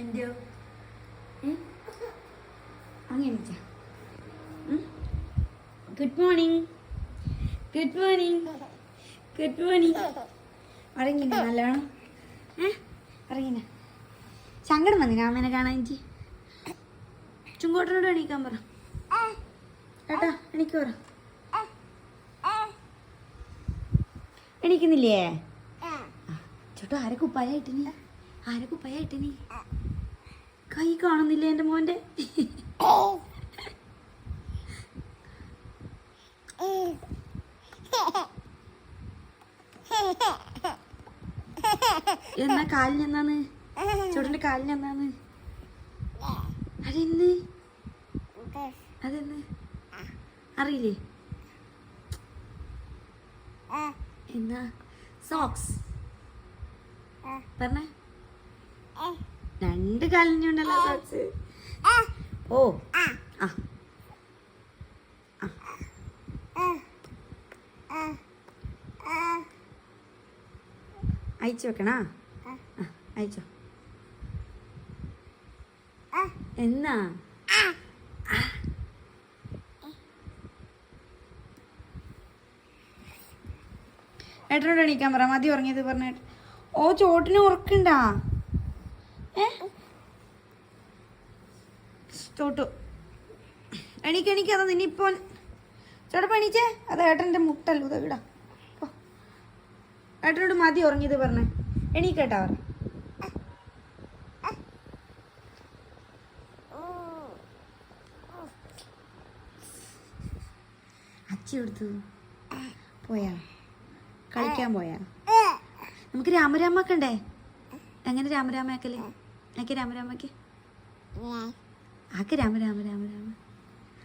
എൻ്റെ അങ്ങനെ good morning good morning good morning. അറിയില്ല നല്ലോണം അറിയില്ല. സങ്കടം വന്നില്ല അമ്മേനെ കാണാൻ. എനിക്ക് ചുങ്കോട്ടനോട് എണീക്കാൻ പറ ഏട്ടാ. എനിക്ക് പറ എണീക്കുന്നില്ലേ ചേട്ടാ? ആരെ കുപ്പായായിട്ടിനി കൈ കാണുന്നില്ല എൻ്റെ മോൻ്റെ. എന്നാ കാലിന് എന്നാന്ന് ചേട്ടൻ്റെ കാലിന് എന്നാന്ന് അതെന്ന് അറിയില്ലേ? എന്നാ സോക്സ് പറഞ്ഞേ. രണ്ട് കാലിനുണ്ടല്ലോ സോക്സ്. ഓ ആ അയച്ചു വെക്കണാ? അയച്ചോ. എന്നാ ഏട്ടനോട് എണീക്കാൻ പറ. മതി ഉറങ്ങിയത് പറഞ്ഞ. ഓ ചോട്ടിന് ഉറക്കണ്ടാ? ചോട്ടു എണീക്ക്. അതാ നിന്നിപ്പോ ചേട്ടപ്പ എണീച്ചേ. അത് ഏട്ടൻ്റെ മുട്ടല്ലോ ഇതാ. ഏട്ടനോട് മതി ഉറങ്ങിയത് പറഞ്ഞേ. എണീക്കേട്ടാ പറ. അച്ചി എടുത്തു പോയാ കളിക്കാൻ പോയാ? നമുക്ക് രാമരാമാക്കണ്ടേ? എങ്ങനെ രാമരാമാക്കല്ലേ? ആക്കി രാമരാമാക്ക് ആക്ക് രാമ.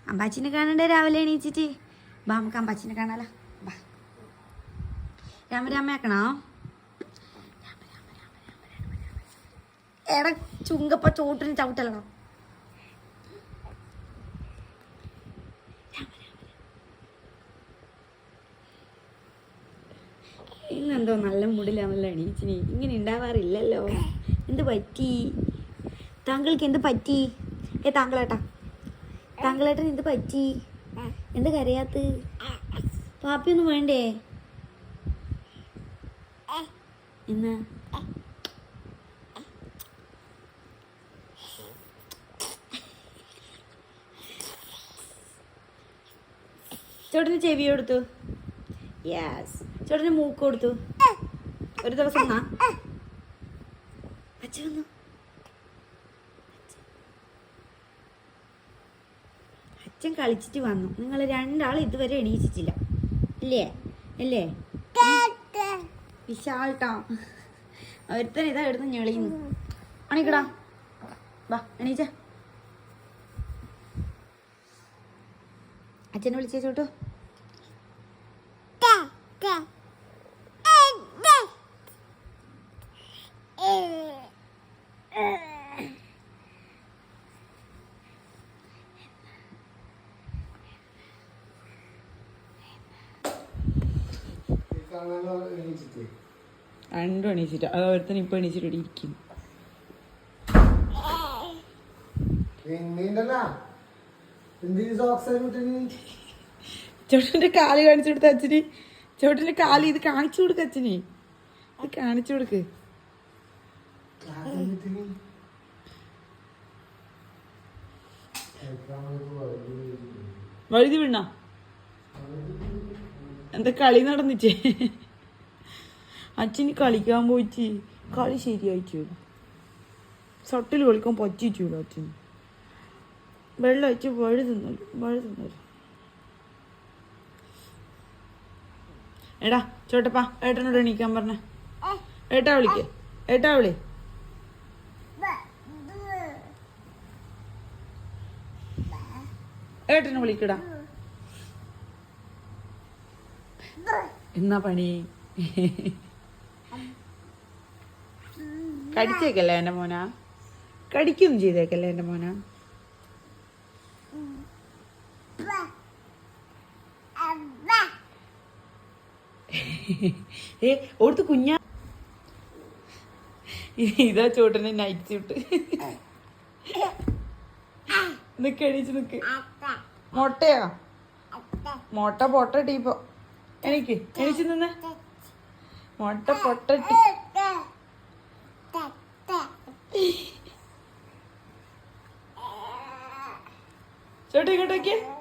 അമ്പാച്ചിനെ കാണണ്ടേ രാവിലെ എണീച്ചിട്ട്? ബാ നമുക്ക് അമ്പാച്ചിനെ കാണാലോ. ബാ രാമരാമയാക്കണോ? എടാ ചുങ്കപ്പ ചോട്ടിന് ചവിട്ടല്ലോ. ഇന്നെന്തോ നല്ല മൂഡിലാണല്ലോ എണീച്ചിനി. ഇങ്ങനെ ഉണ്ടാവാറില്ലല്ലോ. എന്ത് പറ്റി താങ്കൾക്ക്? എന്ത് പറ്റി? താങ്കളേട്ടൻ എന്ത് പറ്റി? എന്ത് കരയാത്ത്? പാപ്പിയൊന്നും വേണ്ടേ? എന്നാ ചേട്ടന് ചെവി കൊടുത്തു. യെസ്. ചേട്ടന് മൂക്ക് കൊടുത്തു. ഒരു ദിവസം എന്നാ അച്ഛൻ വന്നു. അച്ഛൻ കളിച്ചിട്ട് വന്നു. നിങ്ങൾ രണ്ടാൾ ഇതുവരെ എണീച്ചിട്ടില്ല അല്ലേ? വിശാൽട്ടാ ഒരുത്തൻ ഇതാ എടുത്ത് ഞെളിയുന്നു. അണിക്കടാ വാ എണീച്ച. അച്ഛനെ വിളിച്ചേ ചോട്ടു. രണ്ടും എണീച്ചിട്ട് അത് ഒരുത്തൻ ഇപ്പൊ എണീച്ചിട്ട് ഇരിക്കുന്നു. ചോട്ടന്റെ കാല് കാണിച്ചു കൊടുത്ത അച്ഛന്. ചോട്ടന്റെ കാല് ഇത് കാണിച്ചു കൊടുക്ക അച്ഛന്. ഇത് കാണിച്ചു കൊടുക്ക്. വഴുതി വീണ എന്താ കളി നടന്നിച്ചേ? അച്ഛന് കളിക്കാൻ പോയിച്ച് കളി ശരിയായിച്ചു. സട്ടിൽ കളിക്കാൻ പറ്റിച്ചൂല അച്ഛന്. വെള്ളം വെച്ച് വഴി തിന്നല്ലോ. എടാ ചോട്ടപ്പാ ഏട്ടനോട് എണീക്കാൻ പറഞ്ഞ. ഏട്ടാ വിളി. ഏട്ടനെ വിളിക്കടാ. എന്നാ പണി? കടിച്ചേക്കല്ലേ എൻ്റെ മോനാ? കടിക്കും ചെയ്തേക്കല്ലേ എൻ്റെ മോനാ? ഓടുത്ത് കുഞ്ഞാ ഇതാ ചോട്ടിന് നൈറ്റ് സ്യൂട്ട്. നിക്ക് എണീച്ച് നിക്ക്. മുട്ടയോ? മുട്ട പൊട്ടട്ടി ഇപ്പൊ. എണീച്ച് നിന്നേ. മുട്ട പൊട്ടട്ടി. ചോട്ടി ഇങ്ങോട്ടേക്ക്.